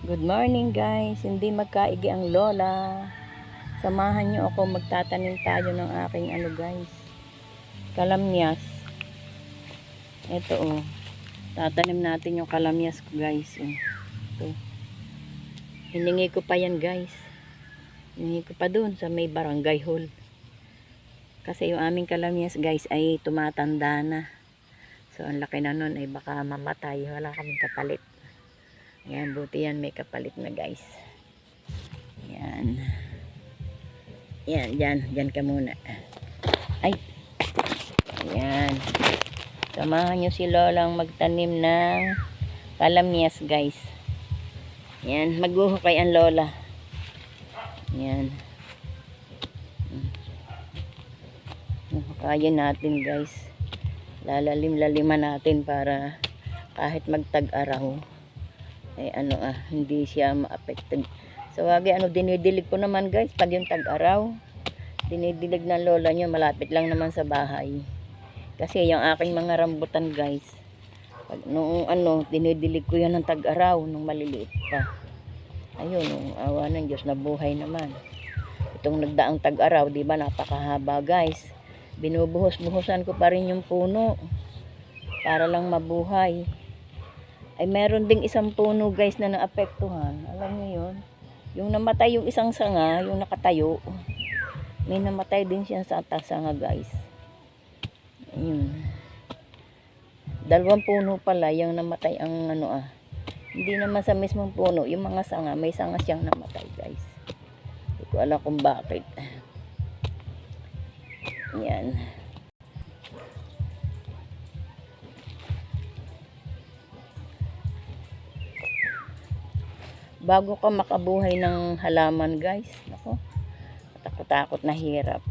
Good morning guys, hindi magkaigi ang lola. Samahan nyo ako, magtatanim tayo ng aking guys, kalamyas. Ito tatanim natin yung kalamyas ko guys. Ito. Hiningi ko pa yan guys. Hiningi ko pa dun sa may barangay hall. Kasi yung aming kalamyas guys ay tumatanda na. So ang laki na nun ay baka mamatay. Wala kaming kapalit. Ayan, buti yan, may kapalit na guys. Ayan. Ayan, dyan ka muna. Ay. Ayan. Samahan nyo si Lolang magtanim ng kalamyas guys. Ayan, maghuhukay ang Lola. Ayan. Hukayin natin guys. Lalalim-laliman natin para kahit magtag-araw ay hindi siya ma-affected. So wagi dinidilig ko naman guys pag yung tag-araw. Dinidilig ng lola nyo, malapit lang naman sa bahay. Kasi yung aking mga rambutan guys, pag noong dinidilig ko yan ng tag-araw nung maliliit pa. Ayun, nung awa ng Diyos, nabuhay naman. Itong nagdaang tag-araw, di ba, napakahaba guys. Binubuhos-buhusan ko pa rin yung puno para lang mabuhay. Ay meron ding isang puno guys na naapektuhan. Alam niyo yun? Yung namatay yung isang sanga, yung nakatayo. May namatay din siya sa sanga guys. Ayun. 2 puno pala yung namatay ang Hindi naman sa mismong puno, yung mga sanga, may sanga siyang namatay guys. Hindi ko alam kung bakit. Yan. Bago ka makabuhay ng halaman guys, nako, takot-takot na hirap.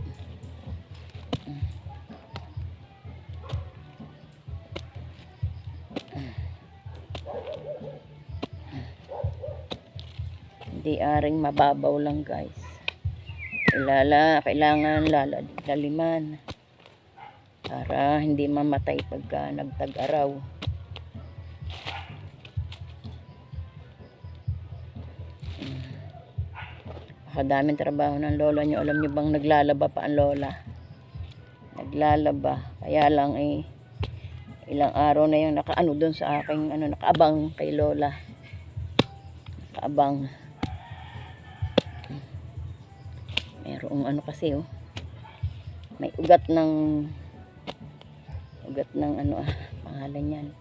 Hindi aring mababaw lang guys. Kailangan laliman para hindi mamatay pagka nagtag-araw. Kadaming trabaho ng lola nyo. Alam nyo bang naglalaba pa ang lola? Naglalaba. Kaya lang ilang araw na yung doon sa aking nakaabang kay lola. Nakaabang. Merong kasi may ugat ng pangalan yan.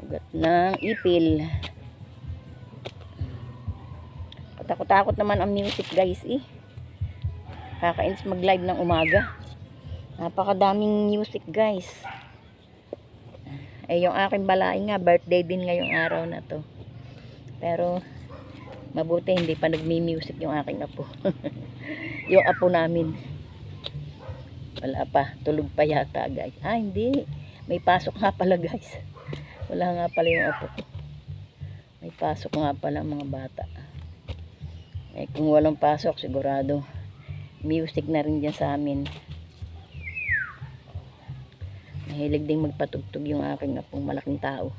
Ugat ng ipil. Takot-takot naman ang music guys Kakainis mag-live ng umaga. Napakadaming music guys. Yung aking balay nga, birthday din ngayong araw na to. Pero mabuti hindi pa nagmi-music yung aking apo. Yung apo namin. Wala pa, tulog pa yata guys. Hindi. May pasok nga pala guys. Wala nga pala yung apo ko. May pasok nga pala mga bata. Kung walang pasok, sigurado music na rin dyan sa amin. Mahilig ding magpatugtog yung aking apong malaking tao.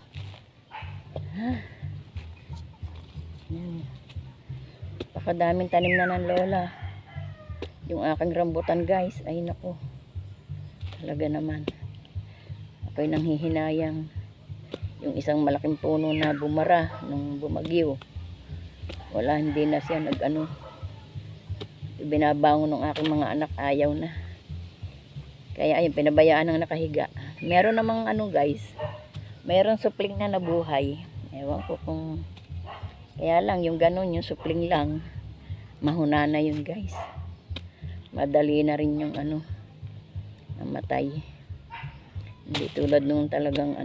Pakadaming tanim na ng lola. Yung aking rambutan guys, ay nako, talaga naman ako'y nanghihinayang. Yung isang malaking puno na bumara nung bumagyo, wala, hindi na siya binabangon ng aking mga anak, ayaw na. Kaya ayun, pinabayaan ng nakahiga. Meron namang guys, meron supling na nabuhay. Ewan ko kung, kaya lang yung ganun, yung supling lang, mahuna na yun guys. Madali na rin yung namatay. Hindi tulad nung talagang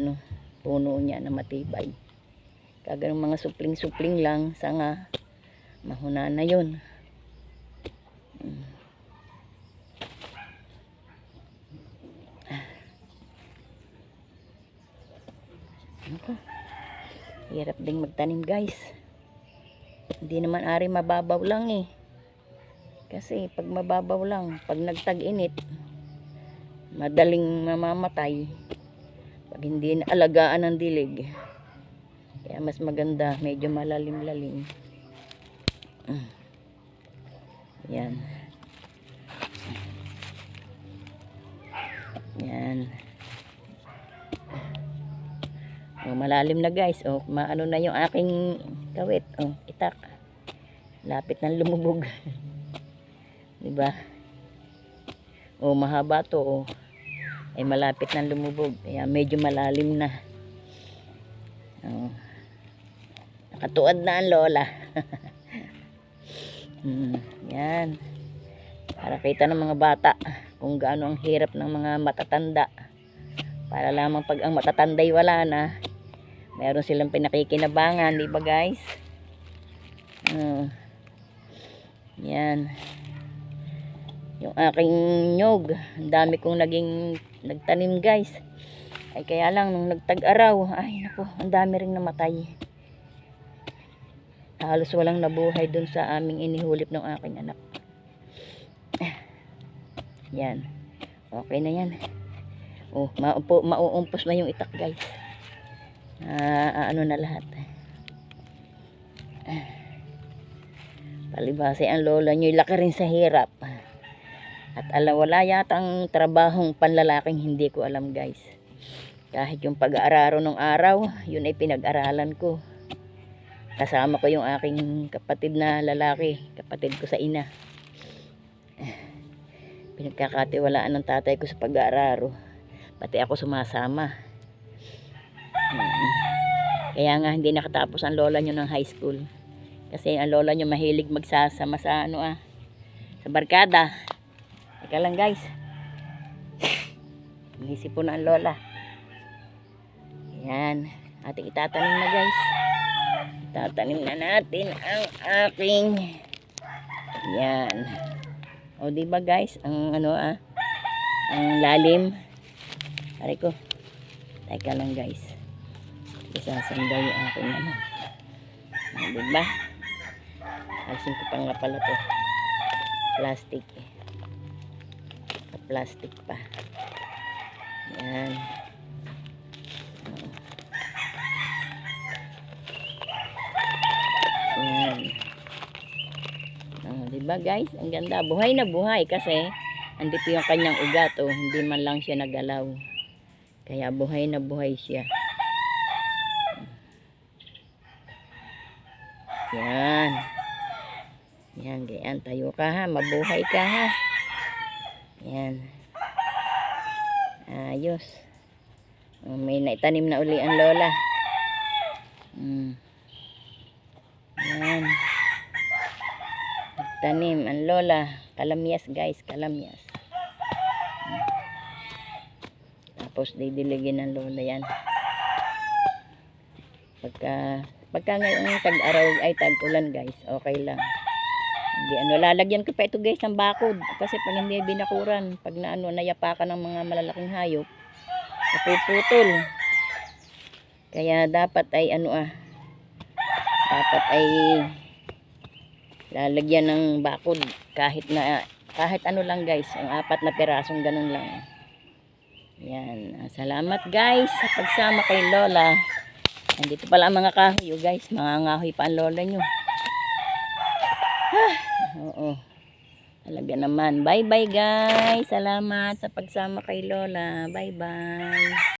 puno niya na matibay. Kaganong mga supling-supling lang, sanga, mahuna na yun. Hirap ding magtanim guys. Hindi naman ari mababaw lang kasi pag mababaw lang, pag nagtag-init, madaling mamamatay. Pag hindi na alagaan ng dilig, Kaya mas maganda, medyo malalim-lalim. Yan. Yan. Oh, malalim na guys. Oh, maano na yung aking kawit. Oh, itak. Lapit ng lumubog. 'Di ba? Oh, mahaba to. Oh. Ay malapit ng lumubog. Kaya medyo malalim na. Oh. Nakatuad na ang lola. Yan. Para kita ng mga bata kung gaano ang hirap ng mga matatanda. Para lamang pag ang matatanday wala na, meron silang pinakikinabangan, di ba guys? Yan. Yung aking nyog, ang dami kong nagtanim guys. Ay kaya lang nung nagtag-araw, ay naku, ang dami ring namatay. Halos walang nabuhay dun sa aming inihulip ng aking anak. Yan. Okay na yan. Oh, mauumpos na yung itak guys. Ano na lahat. Palibhasa ang lola nyo, laki rin sa hirap. At wala yatang trabahong panlalaking hindi ko alam guys. Kahit yung pag-aararo ng araw, yun ay pinag-aralan ko. Kasama ko yung aking kapatid na lalaki, kapatid ko sa ina. Pinagkakatiwalaan ng tatay ko sa pag-aararo. Pati ako sumasama. Kaya nga hindi nakatapos ang lola nyo ng high school. Kasi ang lola nyo mahilig magsasama sa sa barkada. Teka lang guys. Inisip po na ang lola. Yan. Ating itatanim na guys. Tatanim na natin ang aking yan. O di ba guys, ang ang lalim. Aray ko. Teka lang guys. Isasanda yung aking di ba? Alisin ko pa nga pala to. Plastic. Plastic pa. Yan. Yan. Diba guys? Ang ganda. Buhay na buhay kasi andito yung kanyang ugat. Oh. Hindi man lang siya nagalaw. Kaya buhay na buhay siya. Yan. Yan. Ganyan. Tayo ka ha. Mabuhay ka ha. Yan. Ayos. May naitanim na uli ang lola. Yan. Tanim ang lola. Kalamyas guys. Kalamyas. Tapos didiligin ng lola yan. Pagka ngayon tag-araw ay tag-ulan guys. Okay lang. Hindi lalagyan ko pa ito guys ng bakod. Kasi pag hindi binakuran, pag nayapakan ng mga malalaking hayop, napuputol. Kaya dapat ay dapat ay lalagyan ng bakod kahit lang guys, ang 4 na pirasong ganun lang. Yan. Salamat guys sa pagsama kay lola. Nandito pala ang mga kahoy guys, mga ngahoy pa ang lola nyo. Oo. Talaga naman. Bye bye guys. Salamat sa pagsama kay lola. Bye bye.